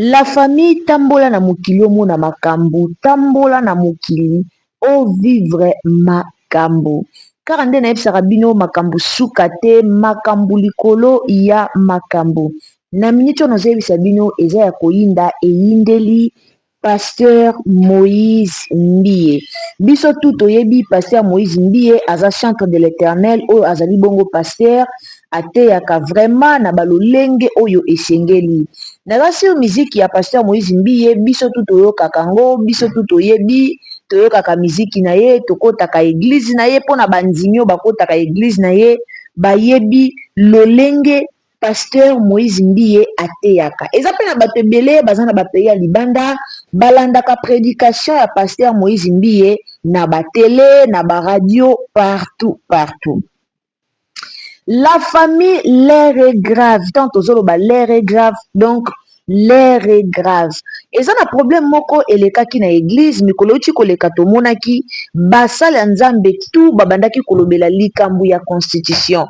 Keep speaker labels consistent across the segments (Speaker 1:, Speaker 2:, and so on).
Speaker 1: La famille tambola na mokili omona makambo, tambola na mokili o vivre makambo. Kaka nde nayebisaka bino makambo suka te, makambo likolo ya makambo. Na miniti oyo nazoyebisa bino eza ya koyinda eyindeli Pasteur Moïse Mbie. Biso tu toyebi Pasteur Moïse Mbie aza chantre de l'Éternel oyo azali bongo pasteur ateyaka vraiment na balolenge oyo esengeli. Naza sur miziki ya Pasteur Moïse Mbie biso tu toyokaka ngo, biso tu toyebi toyokaka miziki na ye, tokotaka église na ye mpona bandimi oyo bakotaka église na ye bayebi lolenge Pasteur Moïse Mbie ateyaka. Eza pe na bato ebele baza na bapeyi ya libanda balandaka prédication ya Pasteur Moïse Mbie na batele, na baradio, partout, partout. La famille, l'air est grave. Tant aux autres, l'air est grave. Donc, l'air est grave. Et ça, un problème, moko, eleka ki na église, mikolo uchi koleka tomonaki, basala nzambe tout, babandaki kolobela likambu ya constitution.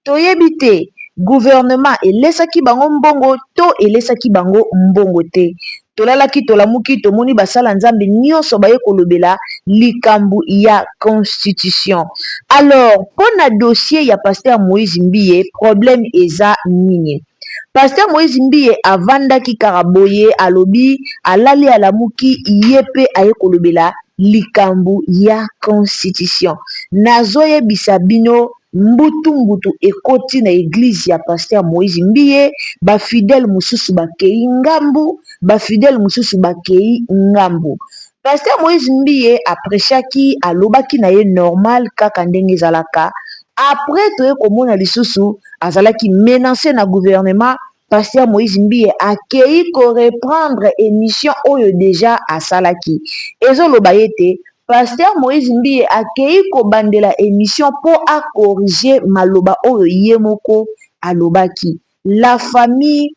Speaker 1: Toyebite, gouvernement, elesaki bango mbongo, to elesaki bango mbongo te. Tolalaki tolamuki tomoni basala nzambe nyonso baye kolobela likambu ya constitution. Alors, pona dossier ya Pasteur Moïse Mbie, problème eza nini? Pasteur Moïse Mbie avandaki karaboye alobi alali alamuki yepe aye kolobela likambu ya constitution. Nazoye bisabino mbutu ekoti na église ya Pasteur Moïse Mbie, ba fidèle mususu bakei ngambu, ba fidèle mususu bakei ngambu. Pasteur Moïse Mbie aprechaki alobaki na ye normal kaka ndenge ezalaka. Après toye komona lisusu azalaki menacé na gouvernement. Pasteur Moïse Mbie akei ko reprendre émission oyo déjà asalaki. Ezoloba yete Pasteur Moïse Mbie akei ko bandela émission po a corriger maloba oyo ye moko alobaki. La famille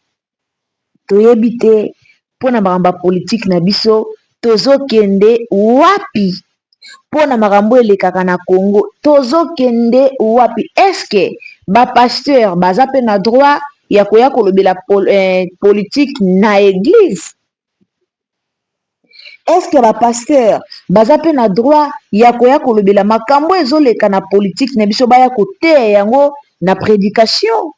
Speaker 1: toyebite pona maramba politique na biso tozokende wapi? Pona makambo elekaka na Congo tozokende wapi? Est-ce ba pasteur baza pe na droit ya koya kolobela politique na église? Est-ce ba pasteur baza pe na droit ya koya kolobela makambo ezoleka na politique na biso baya koteya yango na prédication?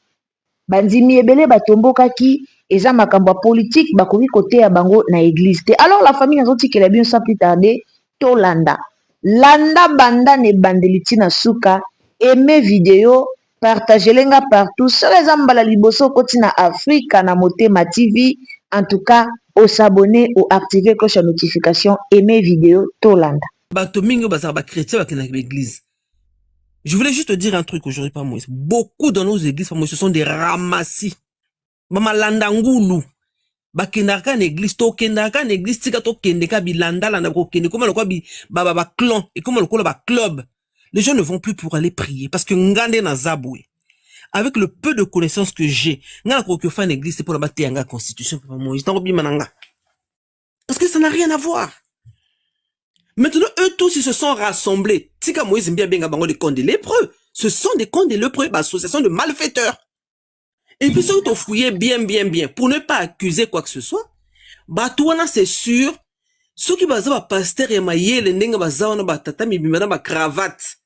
Speaker 1: Bandimi ebele batombokaki eza makambo ya politique bakoki koteya bango na église te. Alors la famille nazotikela bien sans plus tarder tolanda. Landa banda ne bandeli tina suka, aimez vidéo, partagez-les partout. Sur les ambala liboso koti na Africa na Motema TV. En tout cas, au s'abonner, au activer cloche de notification, aimez vidéo, tolanda.
Speaker 2: Batomingo bazar ba chrétien ba l'église. Je voulais juste te dire un truc aujourd'hui, pas moi. Beaucoup dans nos églises, pas moi, ce sont des ramassis. Mama landangoulou. Bakendaka na église, to kendaka na église, tika to kendeka bilanda landa ko kende, comme le quoi ba clan, et comme le quoi ba club. Les gens ne vont plus pour aller prier, parce que ngande na zaboué. Avec le peu de connaissances que j'ai, ngana ko fa na église, c'est pour la bataille en constitution, pas moi. Parce que ça n'a rien à voir. Maintenant, eux tous, ils se sont rassemblés. Tika Moïse Mbie benga bango des camps de lépreux. Ce sont des camps de lépreux, association de malfaiteurs. Et puis, ceux qui ont fouillé bien, pour ne pas accuser quoi que ce soit, batouana, c'est sûr, ceux qui baza ba pasteur et maïe, les nenga bazawana ba tatami bimana ba cravate,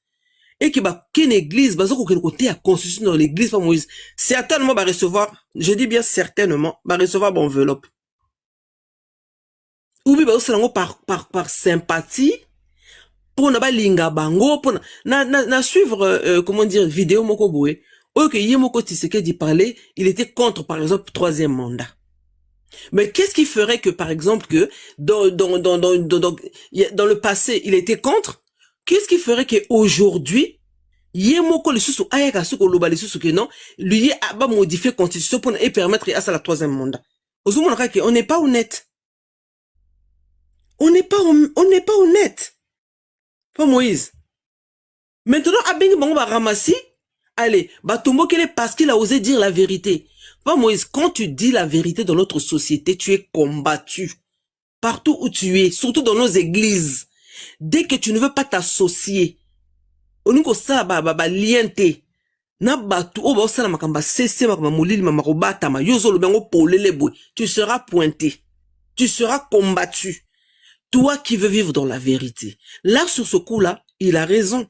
Speaker 2: et qui ba ken église, baza koken côté à constitution dans l'église, pas Moïse, certainement va recevoir, je dis bien certainement, va recevoir bon enveloppe. Ou bien par sympathie, pour ne pas linga bango, pour na suivre, comment dire, vidéo moko boué, ou que Yemoko Tshisekedi parler, il était contre, par exemple, troisième mandat. Mais qu'est-ce qui ferait que, par exemple, que dans le passé, il était contre? Qu'est-ce qui ferait qu'aujourd'hui, Yemoko le sous ayaka suko loba le sous que non, lui a modifié la constitution pour et permettre à ça la troisième mandat. On n'est pas honnête. On n'est pas honnête. Pas Moïse. Maintenant, Abengi Bango va ramasser. Allez, Batombo Kele parce qu'il a osé dire la vérité. Pas Moïse, quand tu dis la vérité dans notre société, tu es combattu. Partout où tu es, surtout dans nos églises. Dès que tu ne veux pas t'associer, on nous ça lienté. Na batu o ba sala makamba sese makamba molili mamakobata ma yozo lo bengo polele boy. Tu seras pointé. Tu seras combattu. Toi qui veux vivre dans la vérité. Là, sur ce coup-là, il a raison.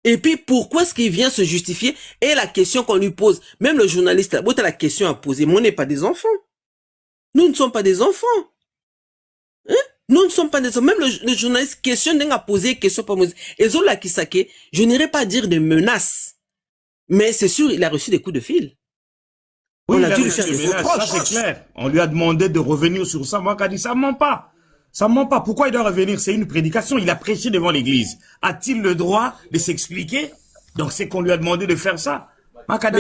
Speaker 2: Et puis, pourquoi est-ce qu'il vient se justifier? Et la question qu'on lui pose, même le journaliste, la question à poser, mais on n'est pas des enfants. Nous ne sommes pas des enfants. Hein? Nous ne sommes pas des enfants. Même le journaliste questionne, a posé question pour Moïse. Et Zola Kisake, je n'irai pas dire des menaces. Mais c'est sûr, il a reçu des coups de fil.
Speaker 3: Oui,
Speaker 2: On
Speaker 3: il
Speaker 2: a
Speaker 3: a
Speaker 2: dû lui
Speaker 3: reçu
Speaker 2: faire
Speaker 3: des
Speaker 2: des
Speaker 3: menaces, ça
Speaker 2: reproches.
Speaker 3: c'est clair. On lui a demandé de revenir sur ça. Moi, qu'a dit ça ment pas. Ça ment pas. Pourquoi il doit revenir? C'est une prédication. Il a prêché devant l'église. A-t-il le droit de s'expliquer? Donc c'est qu'on lui a demandé de faire ça. Donc,
Speaker 2: Papa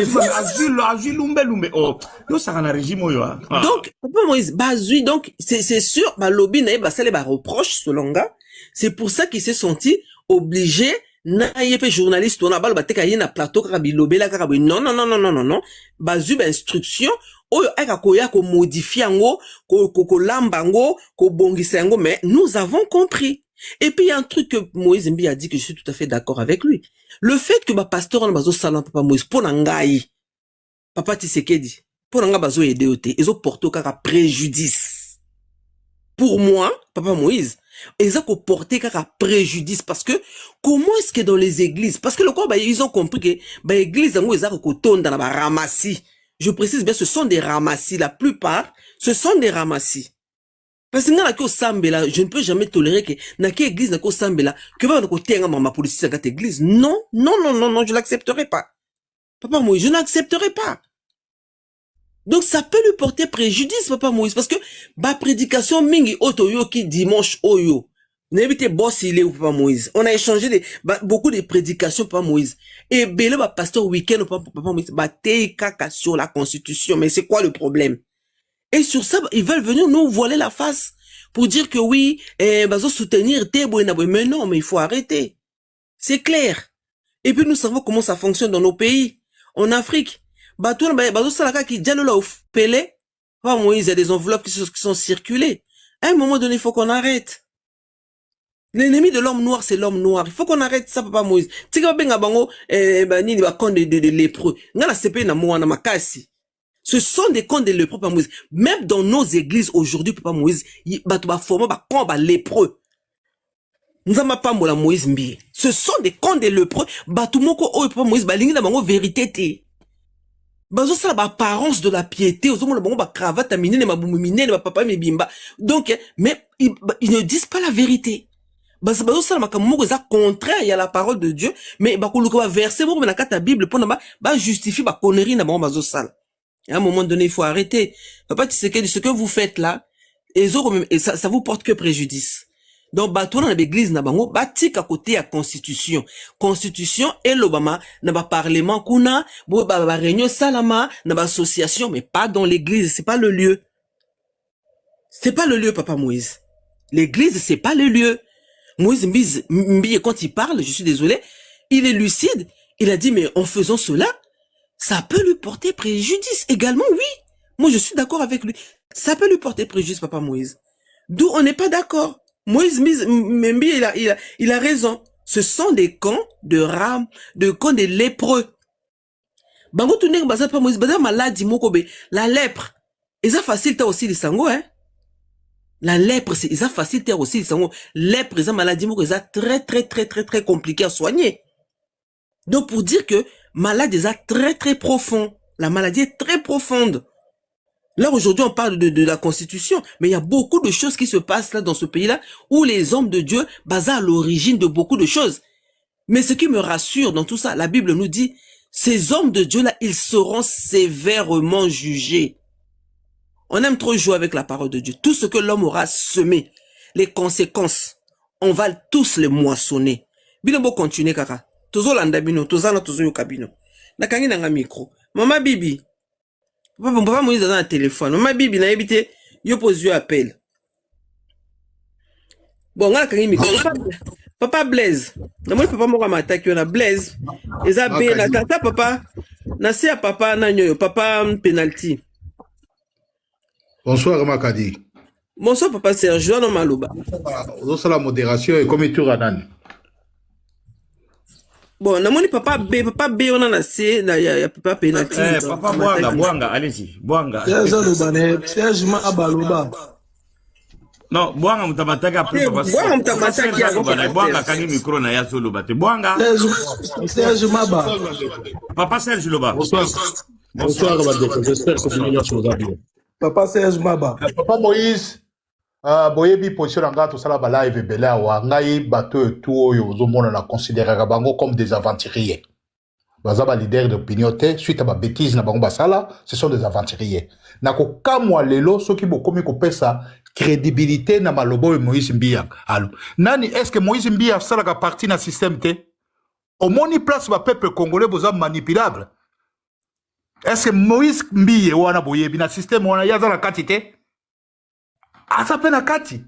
Speaker 2: Moïse, bazui, donc, c'est sûr, bah, lobby, bah, ça les reproche, ce longa. C'est pour ça qu'il s'est senti obligé, na yepe journaliste, on a bal, bah, teka na plateau, karabi, lobby, la karabi, non, non, non, non, non, non, non, bazui, bah, instruction, oyo, eka koya, ko modifie ango, ko lambango, ko bongisango, mais nous avons compris. Et puis, il y a un truc que Moïse Mbi a dit que je suis tout à fait d'accord avec lui. Le fait que, bah, pasteur, on a bazo salam, papa Moïse, pour nangaï, papa Tshisekedi, pour nga bazo aider ote, ils ont porté kaka préjudice. Pour moi, papa Moïse, ils ont porté kaka préjudice parce que comment est-ce que dans les églises, parce que le quoi, bah, ils ont compris que bah église ils ont kotonda dans la ramassis. Je précise bien, ce sont des ramassis. La plupart, ce sont des ramassis. Parce que na ko sambela, je ne peux jamais tolérer que na ke église na ko sambela, que ba na ko tenga mama politique à cette église. Non, non, non, non, non, je l'accepterai pas. Papa Moïse, je n'accepterai pas. Donc ça peut lui porter préjudice, papa Moïse, parce que ba prédication mingi otoyo ki dimanche oyo. N'évitez boss il est ou papa Moïse. On a échangé beaucoup de prédications papa Moïse. Et belé ba pasteur week-end papa Moïse ba te kaka sur la constitution. Mais c'est quoi le problème? Et sur ça, ils veulent venir nous voiler la face pour dire que oui, bazo soutenir Tebo et Naboué. Mais non, mais il faut arrêter. C'est clair. Et puis nous savons comment ça fonctionne dans nos pays. En Afrique, bazo salaka qui dialogue là au Pelé. Pas Moïse, il y a des enveloppes qui sont circulées. À un moment donné, il faut qu'on arrête. L'ennemi de l'homme noir, c'est l'homme noir. Il faut qu'on arrête ça, papa Moïse. Tika benga bango, ni ba kon de lépreux. Ngala sepe na moana makasi. Ce sont des camps de lépreux, papa Moïse. Même dans nos églises aujourd'hui, papa Moïse, ba forma ba camp ba lépreux. Nzamba pa mola Moïse mbi. Ce sont des camps de lépreux. Batumoko o papa Moïse ba lingi na bango vérité te. Bazo ça ba apparence de la piété, ozo mona bango ba cravate minene ma boumou minene ba papa mibimba. Donc mais ils ne disent pas la vérité. Bazo ça ma kamoko za contraire il y a la parole de Dieu, mais ba koluka ba verset mo na kata Bible pour na ba justifier ba connerie na bango bazo ça. À un moment donné, il faut arrêter. Papa, tu sais que ce que vous faites là, et ça vous porte que préjudice. Donc, bateau dans l'église, na bango, batik à côté à constitution. Constitution, et l'Obama, na ba parlement, kuna, ba réunion salama, na ba association, mais pas dans l'église, c'est pas le lieu. C'est pas le lieu, papa Moïse. L'église, c'est pas le lieu. Moïse Mbi, quand il parle, je suis désolé, il est lucide. Il a dit, mais en faisant cela, ça peut lui porter préjudice également, oui. Moi, je suis d'accord avec lui. Ça peut lui porter préjudice, papa Moïse. D'où on n'est pas d'accord. Moïse Mbi, il a raison. Ce sont des camps de camps de lépreux. Bango tourner baza papa Moïse, baza maladie mokobe. La lèpre. Et ça facilite aussi les sango, hein. La lèpre, c'est ça facilite aussi les sango. Lèpre, ça maladie mokobe, ça très, très, très, très, très compliqué à soigner. Donc, pour dire que maladie est très, très profond. La maladie est très profonde. Là, aujourd'hui, on parle de la constitution, mais il y a beaucoup de choses qui se passent là, dans ce pays-là, où les hommes de Dieu basent à l'origine de beaucoup de choses. Mais ce qui me rassure dans tout ça, la Bible nous dit, ces hommes de Dieu-là, ils seront sévèrement jugés. On aime trop jouer avec la parole de Dieu. Tout ce que l'homme aura semé, les conséquences, on va tous les moissonner. Binombo continue, kaka. Tozo landa bino, tozana tozo yoka bino. Nakangi nanga micro. Mama Bibi. Papa Moïse dans un téléphone. Mama Bibi na yebite, yo pose yo appel. Bon, nga nakangi micro. Papa Blaise. Na moi papa moko mataki na Blaise. Eza be na tata papa. Na se ya papa na nyoyo, papa penalty.
Speaker 4: Bonsoir Makadi.
Speaker 2: Bonsoir papa Sergio no maloba.
Speaker 4: Bonsoir la modération et comme tu ranan.
Speaker 2: Bon, namoni papa B on a C, ya papa penalty.
Speaker 3: Papa Bwanga, allez-y, Bwanga.
Speaker 4: Serge Mabaloba.
Speaker 3: Non, Bwanga mutamataka après papa.
Speaker 2: Bwanga mutamataki ya
Speaker 3: Bwanga kangi micro na ya solo bate. Bwanga.
Speaker 4: Serge Maba.
Speaker 3: Papa Serge Loba.
Speaker 5: Bonsoir, Badeko. J'espère que vous allez bien.
Speaker 4: Papa Serge Maba.
Speaker 5: Papa Moïse, boyebi position na nga tosala ba live ebele awa ngai bato etu oyo ozomona na considérera bango comme des aventuriers. Baza ba leader d'opinion te suite à ba bêtise na bango basala, ce sont des aventuriers. Na ko kamwa lelo soki bokomi kopesa crédibilité na malobo e Moïse Mbia. Allô. Nani est-ce que Moïse Mbia sala ka partie na système te? Omoni place ba peuple congolais boza manipulable. Est-ce que Moïse Mbia wana boyebi na système wana yaza la kati te? Asa pe na kati.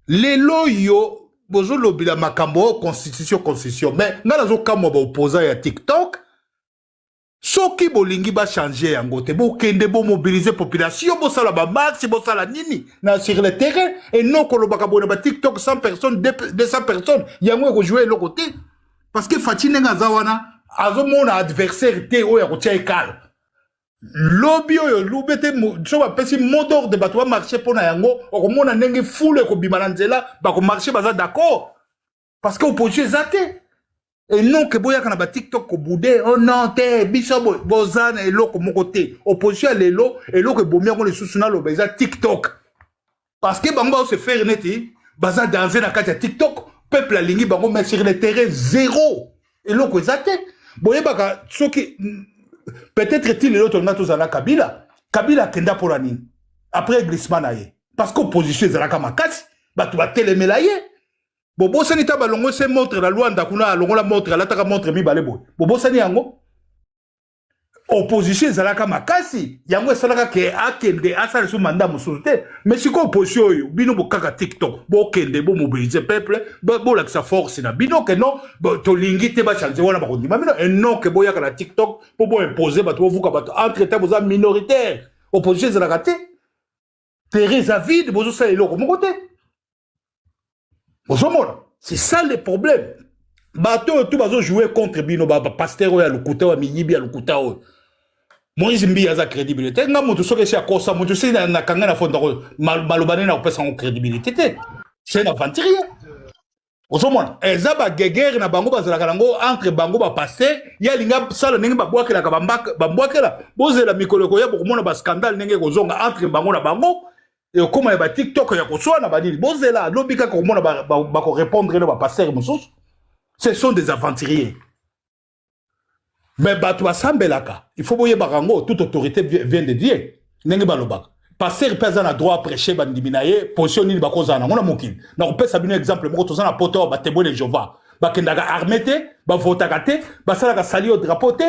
Speaker 5: Lelo yo bozo lobila makambo constitution mais ngala zo kamwa ba opposant ya TikTok soki bolingi ba changer yango te bo kende bo mobiliser population bo sala ba max bo sala nini na sur le terrain et non ko lobaka bona ba TikTok 100 personnes 200 personnes yango ko jouer le côté parce que Fatine ngaza wana azo mona adversaire te o ya ko tia ekal lobby oyo lubete so ba pesi moteur de bato ba marché pona yango okomona ndenge foule ko bimana nzela ba ko marché baza d'accord parce que opposition zate et non que boya kana ba TikTok ko boudé oh non te biso bozana eloko moko te opposition lelo eloko bomia ko le susuna lo beza TikTok parce que bango se faire neti baza danser na kati ya TikTok peuple alingi bango mais sur le terrain zéro eloko zate boye baka soki peut-être est-il l'autre na Kabila kenda pour la nini après glissement na ye parce que opposition ezalaka makasi bato batelemela ye bobosani ta balongo se montre la loi ndakuna alongo la montre alataka montre mibale boye bobosani yango opposition ezalaka makasi yango esalaka ke akende asala su mandat mosusu te mais siko opposition oyo bino bokaka TikTok bokende bomobilize peuple bolakisa force na bino ke non tolingi te bachange wana bakondima bino et non ke boyaka na TikTok po boimpose bato bovuka bato entre temps boza minoritaire opposition ezalaka te terrain vide bozosala eloko moko te bozomona c'est ça le problème bato tout bazo jouer contre bino pasteur oyo ya lokuta wa miyibi ya lokuta oyo Moïse Mbia aza crédibilité nga moto soki esi akosa moto si na kanga na fonda malobane na kopesa ngo crédibilité te c'est un aventurier ozomona eza ba guerre na bango bazalaka nango entre bango ba pasteur ya linga sala ndenge babwakelaka bambwakela bozela mikoloko ya bokomona ba scandale ndenge kozonga entre bango na bango et okoma ya ba TikTok ya kosoa na badili bozela lobi kaka komona ba ko répondre na ba pasteur mosusu ce sont des aventuriers. Mais bato asambelaka, il faut boye barango, toute autorité vient de Dieu. Nenge balobaka. Passer pesa na droit prêcher bandiminaye, position ni bakoza na ngona mokili. Na kopesa bino exemple moko tozana poto ba témoin de Jéhovah. Bakendaka armete, ba votaka te, basala ka sali au drapeau te,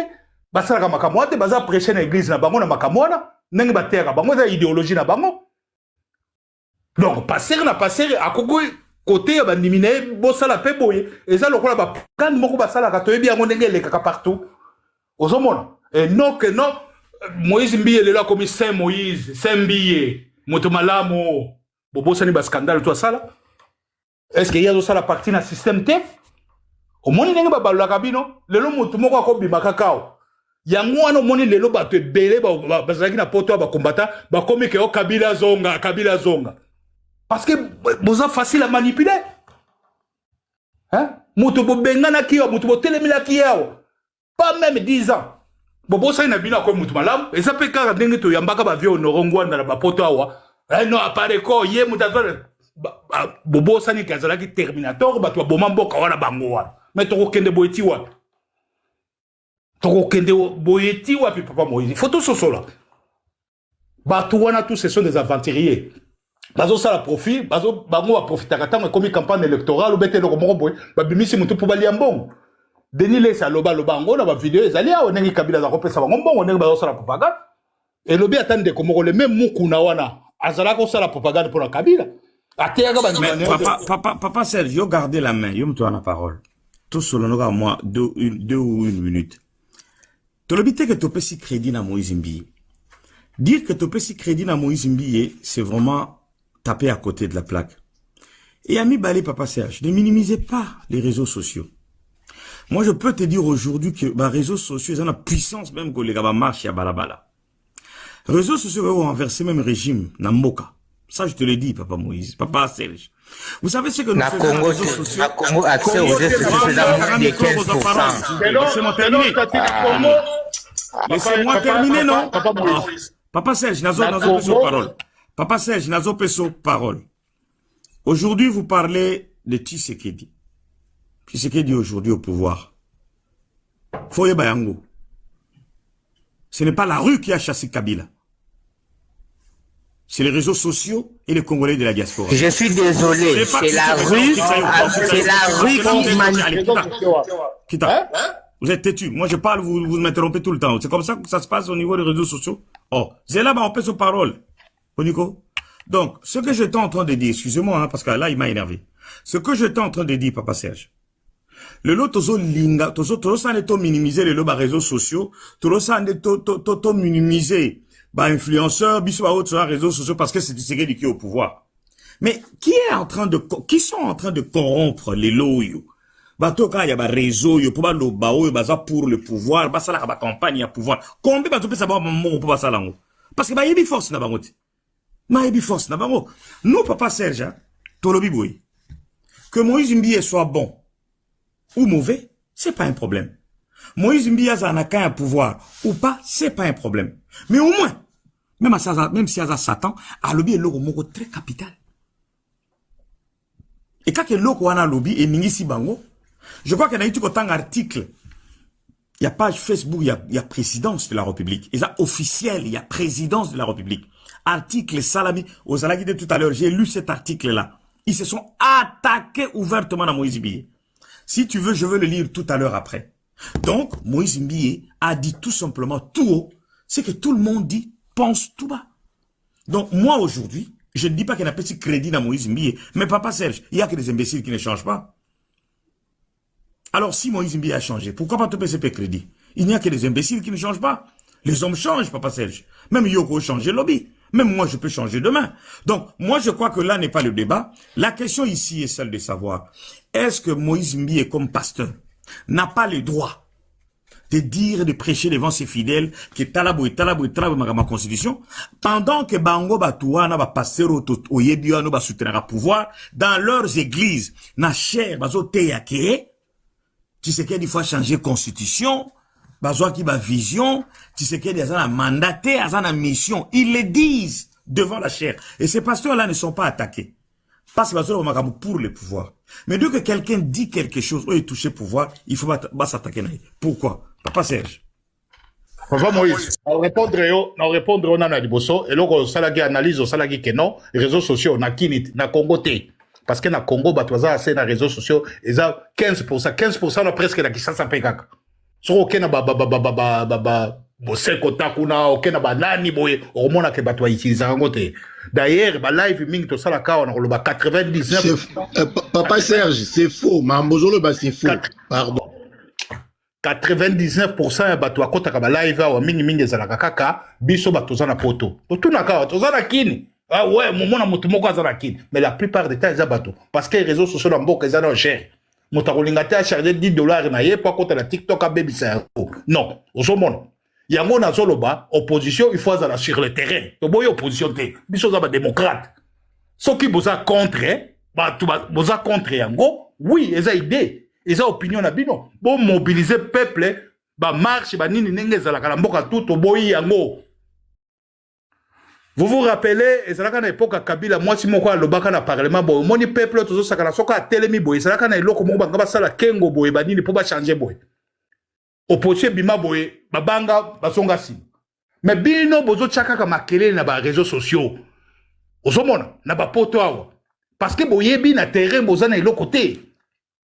Speaker 5: basala ka makamwa te, baza prêcher na église na bango na makamwana, nenge bateka bango za idéologie na bango. Donc passer na passer akoko côté bandiminaye bosala pe boye, eza lokola ba kan moko basala ka toyebi yango ndenge lekaka partout. Ozomona et non que non Moïse Mbie lelo comme Saint Moïse Saint Mbie moto malamu bobosani ba scandale to sala est-ce que yazo sala partie na système te omoni ndenge ba balaka bino lelo moto moko akobima kakao yango wana omoni lelo bato ebele bazalaki na poto ba combattant ba komi ke o Kabila zonga parce que boza facile à manipuler hein moto bobengana kiyo moto botelemela kiyo pas même 10 ans. Bobo sa ina bina ko mutu malamu. Eza pe kaka ndenge to yambaka ba vieux Norongwanda na ba poto awa. Non apare ko ye mutazana. Bobo sa ni kazala ki Terminator ba to boma mboka wana bango wana. Mais to kende boyeti wa. To kende boyeti wa papa Moïse. Faut tout sosola. Ba to wana tous ce sont des aventuriers. Bazo sala profit, bazo bango va profiter katanga comme campagne électorale ou bete loko moko boy. Ba bimisi mutu po bali ambongo. Denis Lesa loba ngo na ba vidéo ezali a onengi Kabila za kopesa bango mbongo onengi ba sala propagande et lobi atande ko moko le même mukuna wana azala ko sala propagande pour la Kabila ateyaka ba
Speaker 3: papa Sergio gardez la main yo mto na parole tout solo noka moi deux ou une minute to lobi te que to pesi crédit na Moïse Mbie dire que to pesi crédit na Moïse Mbie c'est vraiment taper à côté de la plaque et ami balé papa Serge ne minimisez pas les réseaux sociaux. Moi, je peux te dire aujourd'hui que les réseaux sociaux, ils ont la puissance même que les gars marchent à Balabala. Les réseaux sociaux ont renversé même régime, Namboka. Ça, je te le dis, Papa Moïse, Papa Serge. Vous savez ce que nous faisons
Speaker 6: Congo,
Speaker 3: les réseaux sociaux?
Speaker 6: na Congo, accès aux réseaux sociaux, c'est à moins de 15%.
Speaker 3: Laissez-moi terminer. Laissez-moi terminer, non? Papa Serge, Nazo Peso parole. Papa Serge, Nazo Peso parole. Aujourd'hui, vous parlez de Tshisekedi. Tshisekedi aujourd'hui au pouvoir. Foye Bayango. Ce n'est pas la rue qui a chassé Kabila. C'est les réseaux sociaux et les Congolais de la diaspora.
Speaker 6: Je suis désolé, c'est la rue qui manipule.
Speaker 3: Kita, vous êtes têtu. Moi, je parle, vous m'interrompez tout le temps. C'est comme ça que ça se passe au niveau des réseaux sociaux. Oh, c'est là, on peut se parole. Nico. Donc, ce que j'étais en train de dire, excusez-moi, hein, parce que là, il m'a énervé. Ce que j'étais en train de dire, Papa Serge, le lot tozo linga, tozo ça n'est minimiser les lots réseaux sociaux, tozo ça n'est minimiser influenceurs, biso autres sur les réseaux sociaux parce que c'est Tshisekedi qui est au pouvoir. Mais qui sont en train de corrompre les lots yo? Bato ka ya ba réseau yo pour ba lo bao baza pour le pouvoir, ba sala ba campagne ya pouvoir. Combien bato pe ça ba mo pour ba sala ngo? Parce que ba yebi force na bango. Ma yebi force na bango. Nous Papa Serge, tolobi boy. Que Moïse Mbiye soit bon ou mauvais, c'est pas un problème. Moïse Mbiya Zanaka a un pouvoir ou pas, c'est pas un problème. Mais au moins, même si il y a Satan, a lobby est logo très capital. Et quand il logo a lobby et Ningisi Bango, je crois qu'il y a eu tout autant d'articles. Il y a page Facebook, il y a présidence de la République. Et ça officiel, il y a présidence de la République. Article Salami, aux Alagui de tout à l'heure, j'ai lu cet article-là. Ils se sont attaqués ouvertement à Moïse Mbiye. Si tu veux, je veux le lire tout à l'heure après. Donc, Moïse Mbiye a dit tout simplement tout haut, c'est que tout le monde dit, pense tout bas. Donc, moi aujourd'hui, je ne dis pas qu'il y a un petit crédit dans Moïse Mbiye, mais Papa Serge, il n'y a que des imbéciles qui ne changent pas. Alors, si Moïse Mbiye a changé, pourquoi pas te PCP crédit? Il n'y a que des imbéciles qui ne changent pas. Les hommes changent, Papa Serge. Même Yoko change le lobby. Même moi, je peux changer demain. Donc, moi, je crois que là n'est pas le débat. La question ici est celle de savoir, est-ce que Moïse Mbiye, comme pasteur, n'a pas le droit de dire et de prêcher devant ses fidèles que talabo ma constitution, pendant que Bango Batouana va passer au Yebiano va soutenir le pouvoir, dans leurs églises, na cher, bazo teyake, tu sais qu'il faut changer constitution, bazo qui va vision, tu sais qu'il y a un mandaté, a une mission, ils le disent devant la chair. Et ces pasteurs-là ne sont pas attaqués. Parce que bazo pour le pouvoir. Mais dès que quelqu'un dit quelque chose, ou est touché pouvoir, il faut pas s'attaquer. Pourquoi? Papa Serge.
Speaker 5: Papa Moïse, on répondre au nana liboso, et là, on salagi analyse, on salagi que non, les réseaux sociaux, na kinit, na Congo te. Parce que na Congo, batwaza assez na réseaux sociaux, ils ont 15%, on a presque la Kisasa Pekaka. So, ok, na boseko takuna, ok, na banani, boye, au moins, que batwa utilise en côté. D'ailleurs, live ming to salaka, on a le 99.
Speaker 7: Papa Serge, c'est faux. Mambozolo, c'est faux. Pardon.
Speaker 5: 99% ya bato akota ba live wa mingi ezalaka kaka biso bato za na poto. To na ka to za na kini. Ah ouais, momona mutu moko za na kini. Mais la plupart des temps za bato parce que les réseaux sociaux na mboka za na cher. Mutu kolinga ta charger $10 na ye pa kota na TikTok a baby ça. Non, ozomona. Yango na zoloba opposition il faut za sur le terrain. To boyo opposition te. Biso za ba démocrate. Ceux qui boza contre, boza contre yango, oui, eza idée. Ils ont opinion na bino. Bon mobiliser peuple, ba marche, ba nini nenge zalaka na mboka tout boyi yango. Vous vous rappelez, ezalaka na époque Kabila, moi si moko alobaka na parlement boy, moni peuple tozo sakana soka telemi boy, ezalaka na eloko moko banga basala kengo boy, ba nini po ba changer boy. Opposition bima boy, babanga basonga si. Mais bino bozo chaka ka makele na ba réseaux sociaux. Ozomona na ba poto awa. Parce que boyebi na terrain boza na eloko te.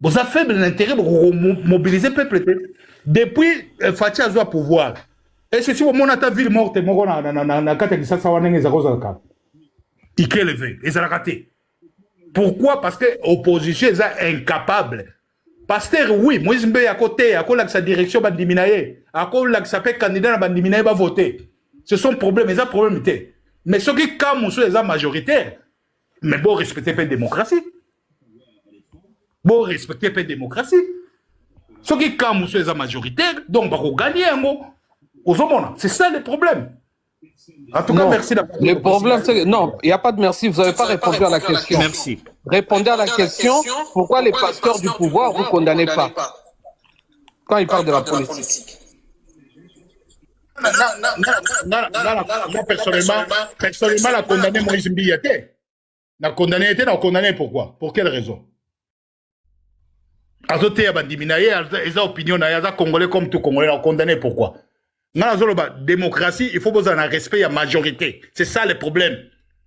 Speaker 5: Vous avez faible l'intérêt pour mobiliser le peuple. Depuis Fatia a pouvoir. Et c'est si vous avez une ville morte, vous avez une pourquoi? Parce que l'opposition est incapable. Pasteur, oui, moi je suis à côté, à côté de sa direction, à côté de sa candidat, va voter. C'est son problème, c'est un problème. Mais ce qui est comme les majoritaires, mais bon, respectez la démocratie. Bon, respecter la démocratie. Ce qui est sur les majoritaires, donc on va gagner. C'est ça le problème. En tout cas,
Speaker 8: Non,
Speaker 5: merci.
Speaker 8: le problème, c'est que non, il n'y a pas de merci. Vous n'avez pas répondu à la question.
Speaker 3: Merci.
Speaker 8: Répondez à la question. Pourquoi les pasteurs du pouvoir, vous ne condamnez pas quand ils parlent de la politique?
Speaker 5: Moi, personnellement, la condamné Moïse Mbiyate. La condamné pourquoi? Pour quelle raison? Azote ya bandiminaye, eza opinion na yaza congolais comme tout congolais, la condamné pourquoi? Dans la démocratie, il faut besoin d'un respect à majorité. C'est ça le problème.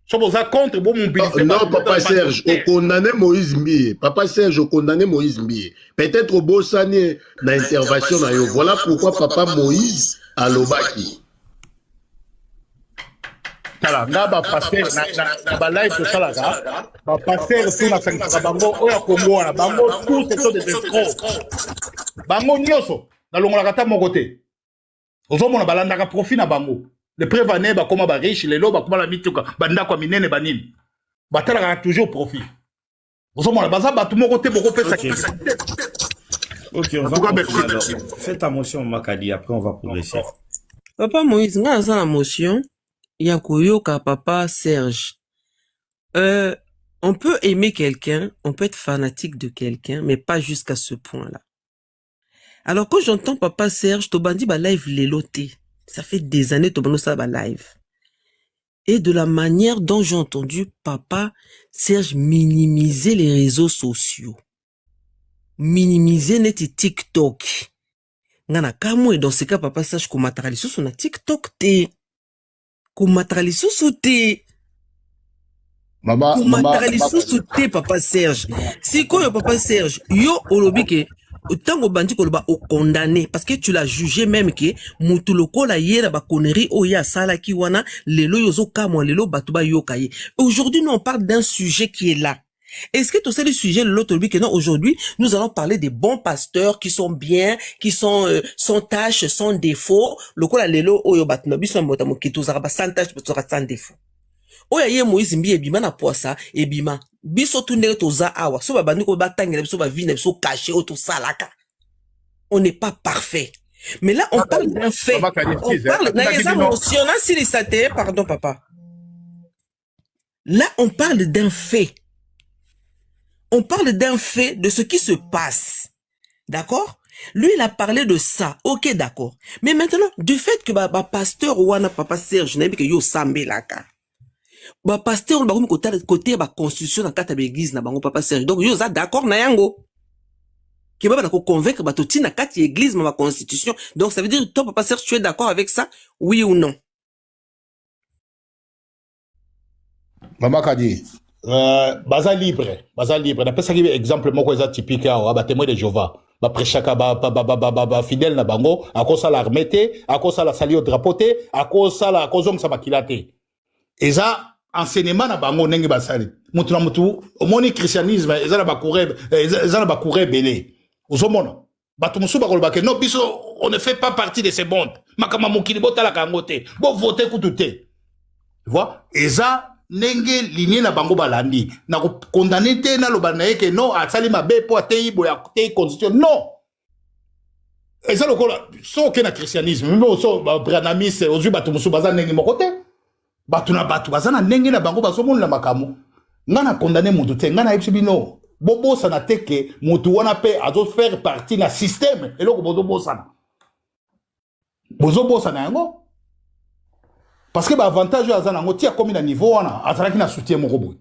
Speaker 5: Si vous êtes contre, vous mobilisez.
Speaker 7: Non, Papa Serge, on condamné Moïse Mbie. Papa Serge, on condamné Moïse Mbie. Peut-être au Bossani, dans l'intervention, voilà pourquoi Papa Moïse a l'obaki.
Speaker 5: Tala, nga ba pasteur na ba live to sala ga ba pasteur tout na sangisa bango oya Congo na bango tous ce sont des escrocs bango nyoso na longola kata mon côté ozomona balandaka profit na bango le prévané ba koma ba riche lelo ba koma la mituka banda kwa minene banini batalaka toujours profit ozomona baza batu mon côté boko pesa.
Speaker 3: Ok, on va continuer alors. Fais ta motion Makadi, après on va progresser.
Speaker 2: Papa Moïse, nga aza la motion ya koyoka papa Serge. On peut aimer quelqu'un, on peut être fanatique de quelqu'un, mais pas jusqu'à ce point-là. Alors quand j'entends papa Serge, Tobandi ba live leloté. Ça fait des années Tobando ça ba live. Et de la manière dont j'ai entendu papa Serge minimiser les réseaux sociaux. Minimiser net TikTok. Ngana kamwe dans ce cas papa Serge komatara lisusu na TikTok te. Komatara lisusu te. Komatara lisusu te papa Serge. Si koyo papa Serge, yo olobi ke tango bandi koloba o condamné parce que tu l'as jugé même que mutu lokola yera ba connerie o ya sala ki wana lelo yozo kamwa lelo batuba yokaye. Aujourd'hui nous on parle d'un sujet qui est là. Est-ce que tout ça le sujet l'autre que non aujourd'hui nous allons parler des bons pasteurs qui sont bien, qui sont sans tâches, sans défauts. Lokola lelo oyo batno biso mbotamo ki tozara ba sans tâches sans défaut. Oya ye Moïse Mbie ebima na poisa ebima biso tunere toza awa so babandi ko batangela biso ba vie na biso caché auto salaka. On n'est pas parfait. Mais là on parle d'un fait. On parle na émotion si les saté pardon papa. Là on parle d'un fait. On parle d'un fait de ce qui se passe. D'accord? Lui, il a parlé de ça. Ok, d'accord. Mais maintenant, du fait que pasteur Wana Papa Serge n'a que yo sambe laka. Pasteur ba côté ba constitution dans kata église na bango Papa Serge. Donc yo za d'accord na yango. Qui va ko convaincre ba toti na kata église ma constitution. Donc ça veut dire toi Papa Serge tu es d'accord avec ça? Oui ou non?
Speaker 5: Maman Kadi. Baza libre. D'après ça, exemple, moi, c'est typique, bah, témoin de Jéhovah. Bah, prêchaka, bah, fidèle na bango, à cause ça l'armée, à cause ça la sali au drapeau, à cause ça la cause ça makilate. Et ça, enseignement na bango, nengi basali. Mutu, au moni christianisme, et ça na bakourer belé. Aux hommes, bah, tout le monde va non, biso, on ne fait pas partie de ces mondes. Makama mokili bota la kangote. Bon, voter koutoute. Tu vois? Et ça, nenge ligne na bango balandi na ko condamner te na lobana ke non asali mabe po atei boya te constitution non et ça le so ke na christianisme même so branamis ozu batu musu baza nenge mokote batu baza na nenge na bango baso mona makamu ngana condamner mutu te ngana ebisibino bobo sana teke mutu wana pe azo faire partie na système eloko bozo sana yango. Parce que l'avantage à Zanango, tia comme na niveau wana, azalaki na soutien moko boy.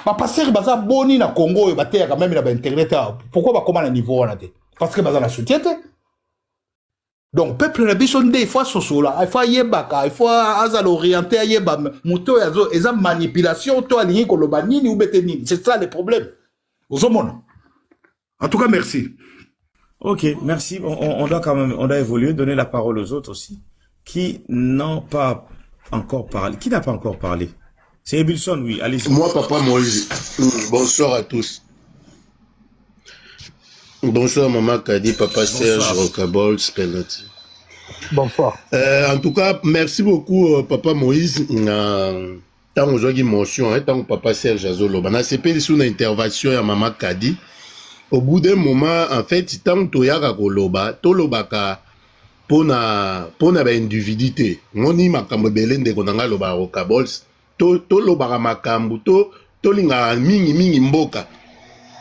Speaker 5: Papa Serge baza boni na Congo, ba tia quand même na internet. Pourquoi ba comment na niveau wana te? Parce que baza na soutien te. Donc peuple na biso nde fois sosola, il faut yebaka, il faut azal orienter yeba muto yazo eza manipulation to alingi ko loba nini ou betenini. C'est ça le problème. Ozomona. En tout cas merci.
Speaker 3: Ok, merci. On doit quand même, on doit évoluer, donner la parole aux autres aussi. Qui n'ont pas encore parlé. Qui n'a pas encore parlé? C'est Ebulson, oui. Allez-y.
Speaker 7: Moi, Papa Moïse. Bonsoir à tous. Bonsoir, Maman Kadi, Papa Serge, Rocabol, Spelati.
Speaker 8: Bonsoir.
Speaker 7: En tout cas, merci beaucoup, Papa Moïse. Tant que motion, tant que Papa Serge Azolo. On a CP sur une intervention à Maman Kadi. au bout d'un moment, en fait, tant que toyaka koloba, tolobaka pona ba individuité. Ngoni makambo belende konanga loba rokabols, tolobaka makambo to linga mingi mboka.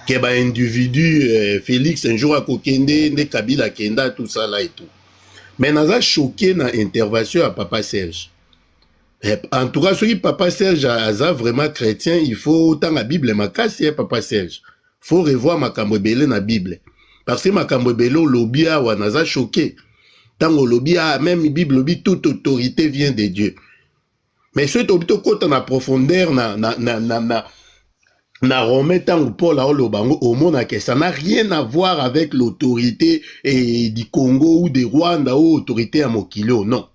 Speaker 7: Que ba individu Félix un jour à kokende, ne Kabila kenda tout ça là et tout. Mais naza choqué na intervention à Papa Serge. En tout cas, celui Papa Serge a vraiment chrétien, il faut autant la Bible makasi Papa Serge. Faut revoir makambo belé na Bible. Parce que makambo belé lobia wa naza choqué. Tant lobia même Bible lobby toute autorité vient de Dieu. Mais ce tobito côté na profondeur na Romain tant Paul au monde que ça n'a rien à voir avec l'autorité du Congo ou de Rwanda ou autorité à Mokilo, non.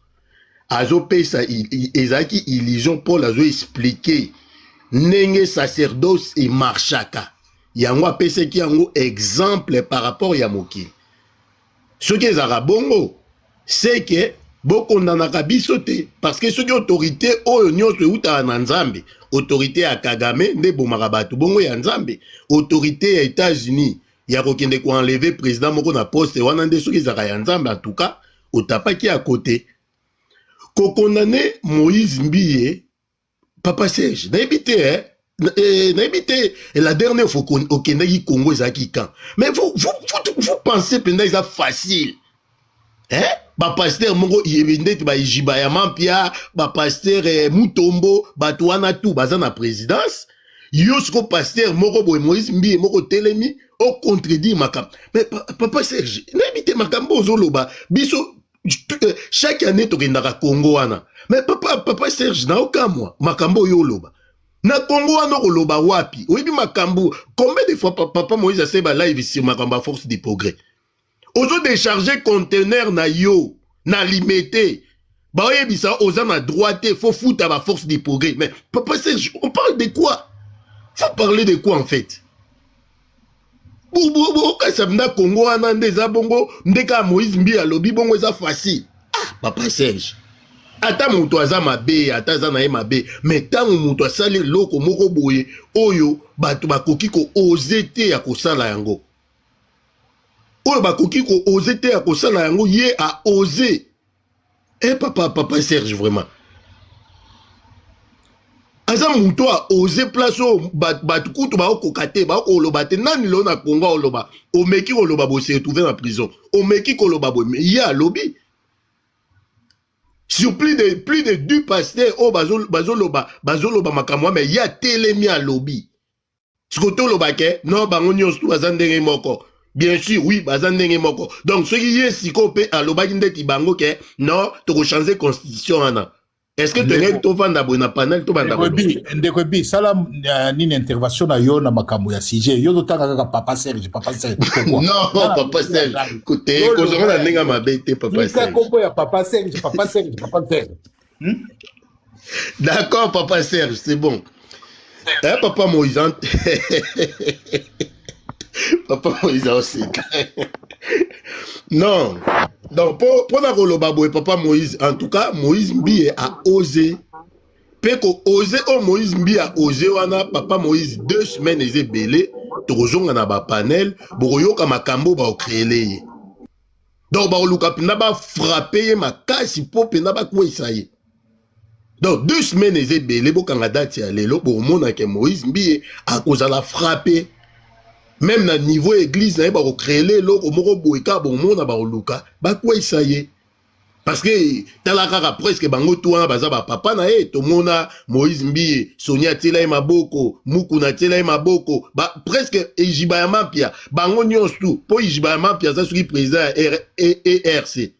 Speaker 7: Azo pesa ezaki illusion Paul azo expliquer nenge sacerdoce et marchaka. Yango apese ki yango exemple par rapport ya mokili. Ce qui est bongo, c'est que beaucoup nanaka biso te parce que ce qui autorité oyo nyonso uta na Nzambe, autorité à Kagame nde bomaka bato bongo ya Nzambe, autorité ya États-Unis ya kokende ko enlever président moko na poste wana nde soki zaka ya Nzambe en tout cas otapaki à côté. Ko condamné Moïse Mbiye, Papa Serge, n'habité la dernière fois au Kenya Congo ezaki quand. Mais vous pensez pendant ça facile. Hein? Ba pasteur mongo yebinde ba Ijibaya Mampia, ba pasteur Mutombo, ba tuana tout bazana présidence. Yosko pasteur moko boy Moïse Mbiye moko telemi au contredit makam. Mais Papa Serge, n'habité makambo zoloba biso chaque année tu rendras Congo wana. Mais papa Serge na aucun mois makambo yoloba. Na Congo wana koloba wapi? Oui makambo. Combien de fois papa Moïse a seba live sur makambo force du progrès. Ozo décharger conteneur na yo na limité. Ba oyebisa oza na droite faut foutre à la force du progrès. Mais papa Serge, on parle de quoi? Faut parler de quoi en fait? Kasabna Congo wana ndeza bongo ndeka Moïse Mbiye alobi bongo eza facile. Ah, Papa Serge. Ata mutu aza mabe, ata aza na ye mabe, mais tango mutu asali loko moko boye oyo bato bakoki ko oser te ya kosala yango. Oyo bakoki ko oser te ya kosala yango ye a osé. Eh Papa Serge vraiment. Aza muto a osé place o batukutu ba okokate ba okoloba te nani lo na Congo oloba o meki oloba bo se retrouver en prison o meki koloba bo ya lobby sur plus de 2 pasteurs o bazoloba makamwa mais ya telemi a lobby sikoto loba ke non bango nyonso tu bazandenge moko bien sûr oui bazandenge moko donc ce qui est siko pe aloba ndeti bango ke non to ko changer constitution ana. Est-ce que tu es tout fan d'abonner panel tout banda?
Speaker 5: Ndekobi sala nini intervention na yo na makambo ya sujet yo totaka Papa Serge
Speaker 7: non Papa Serge écoutez kozonga na ndenge mabete Papa Serge
Speaker 5: kompo ya Papa Serge
Speaker 7: d'accord Papa Serge c'est bon Papa Moïse Papa Moïse aussi non donc pour la Rolobabo et Papa Moïse en tout cas Moïse Mbiye a osé peko osé Moïse Mbiye a osé wana Papa Moïse 2 semaines eze belé tozonga na ba panel boyoka makambo ba créer donc ba luka pina ba frapper makasi po pina ba kwesa ye donc 2 semaines eze belé bokanga date ya lelo bo mona ke Moïse Mbiye a kozala frapper. Même na niveau église na ba ko créer loko moko boyeka bon mona ba luka ba quoi ça y est parce que talaka presque bango to wana baza ba papa na e to mona Moïse Mbiye Sonia tela e maboko muku na tela e maboko ba presque Ijibaya Mampia bango nyonso tu po Ijibaya Mampia za soki président ERC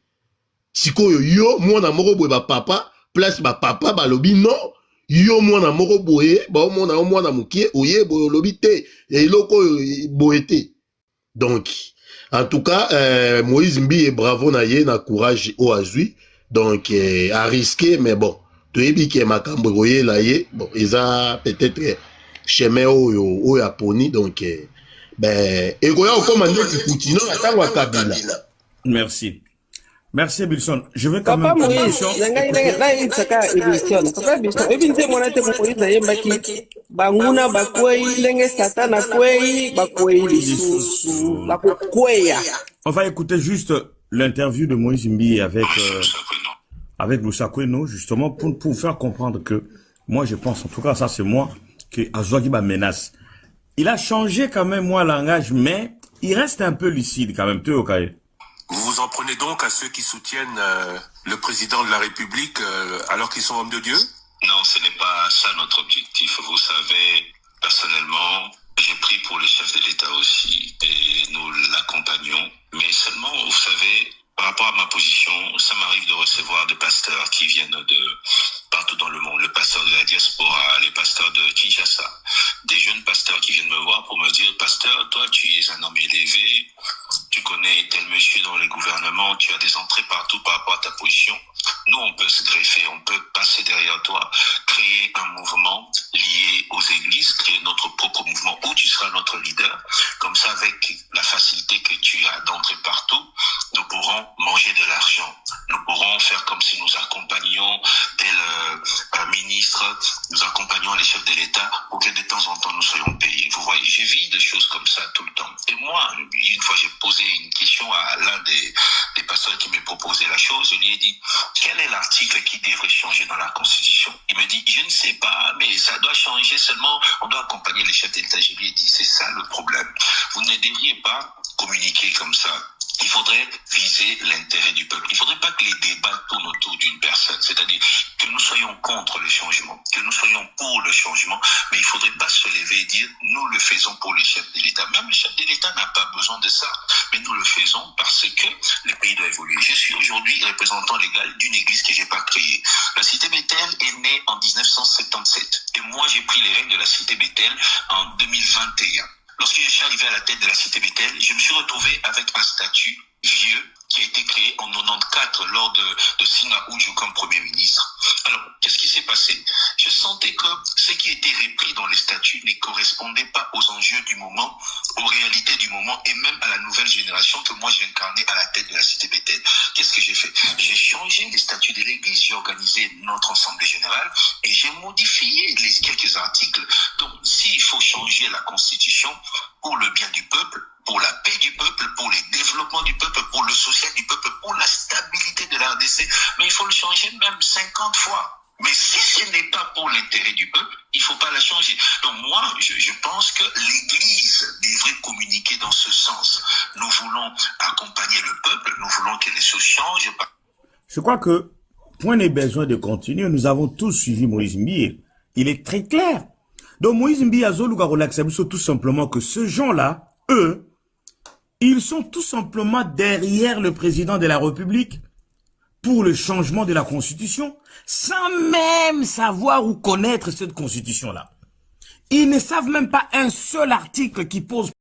Speaker 7: sikoyo yo mona moko boye ba papa place ba papa ba lobi non yo mwana moko boye ba mwana mukie oye boye lobi te eloko boye te. Donc en tout cas Moïse Mbiye bravo na ye na courage o azui donc à risquer mais bon toyebi ke makambo roye la ye bon eza peut-être chemin o ya poni donc ben ekoya komanda ki Poutine atango Kabila.
Speaker 3: Merci. Merci, Bilson. Je vais quand
Speaker 8: Papa
Speaker 3: même...
Speaker 8: Moïse, na saka émission. Papa Bilson, ebinze mwana te Moïse ayembaki banguna bakwei ndenge satana kwei bakwei lisusu bakukweya.
Speaker 3: On va écouter juste l'interview de Moïse Mbi avec Loussa Kweno, justement, pour faire comprendre que, moi je pense, en tout cas ça c'est moi, que Azouagiba menace. Il a changé quand même, moi, langage, mais il reste un peu lucide quand même.
Speaker 9: Vous vous en prenez donc à ceux qui soutiennent le président de la République alors qu'ils sont hommes de Dieu?
Speaker 10: Non, ce n'est pas ça notre objectif. Vous savez, personnellement, j'ai pris pour le chef de l'État aussi et nous l'accompagnons. Mais seulement, vous savez, par rapport à ma position, ça m'arrive de recevoir des pasteurs qui viennent de partout dans le monde, le pasteur de la diaspora, les pasteurs de Kinshasa, des jeunes pasteurs qui viennent me voir pour me dire, pasteur, toi tu es un homme élevé, tu connais tel monsieur dans le gouvernement, tu as des entrées partout par rapport à ta position. Nous, on peut se greffer, on peut passer derrière toi, créer un mouvement lié aux églises, créer notre propre mouvement où tu seras notre leader. Comme ça, avec la facilité que tu as d'entrer partout, nous pourrons manger de l'argent. Nous pourrons faire comme si nous accompagnions tel ministre, nous accompagnons les chefs de l'État pour que de temps en temps nous soyons payés. Vous voyez, j'ai vu des choses comme ça tout le temps. Et moi, une fois, j'ai posé une question à l'un des pasteurs qui me proposait la chose. Je lui ai dit, quel est l'article qui devrait changer dans la Constitution? Il me dit, je ne sais pas, mais ça doit changer seulement, on doit accompagner les chefs d'État. Je lui ai dit, c'est ça le problème. Vous ne devriez pas communiquer comme ça. Il faudrait viser l'intérêt du peuple. Il ne faudrait pas que les débats tournent autour d'une personne. C'est-à-dire que nous soyons contre le changement, que nous soyons pour le changement, mais il ne faudrait pas se lever et dire nous le faisons pour les chefs de l'État. Même le chef de l'État n'a pas besoin de ça, mais nous le faisons parce que le pays doit évoluer. Je suis aujourd'hui représentant légal d'une église que je n'ai pas créée. La cité Bethel est née en 1977 et moi j'ai pris les règles de la cité Bethel en 2021. Lorsque je suis arrivé à la tête de la cité Bethel, je me suis retrouvé avec un statut vieux qui a été créé en 94 lors de Singa Oudjou comme Premier ministre. Alors, qu'est-ce qui s'est passé? Je sentais que ce qui était repris dans les statuts ne correspondait pas aux enjeux du moment, aux réalités du moment et même à la nouvelle génération que moi j'ai incarnée à la tête de la cité Bethel. Qu'est-ce que j'ai fait? J'ai changé les statuts de l'église, j'ai organisé notre assemblée générale et j'ai modifié quelques articles. Donc, s'il faut changer la constitution pour le bien du peuple, pour la paix du peuple, pour le développement du peuple, pour le social du peuple, pour la stabilité de la RDC. Mais il faut le changer même 50 fois. Mais si ce n'est pas pour l'intérêt du peuple, il ne faut pas la changer. Donc moi, je pense que l'Église devrait communiquer dans ce sens. Nous voulons accompagner le peuple, nous voulons que les choses changent.
Speaker 3: Je crois que, point n'est besoin de continuer, nous avons tous suivi Moïse Mbi. Il est très clair. Donc Moïse Mbi a tout simplement que ce gens-là, eux, ils sont tout simplement derrière le président de la République pour le changement de la Constitution, sans même savoir ou connaître cette Constitution-là. Ils ne savent même pas un seul article qui pose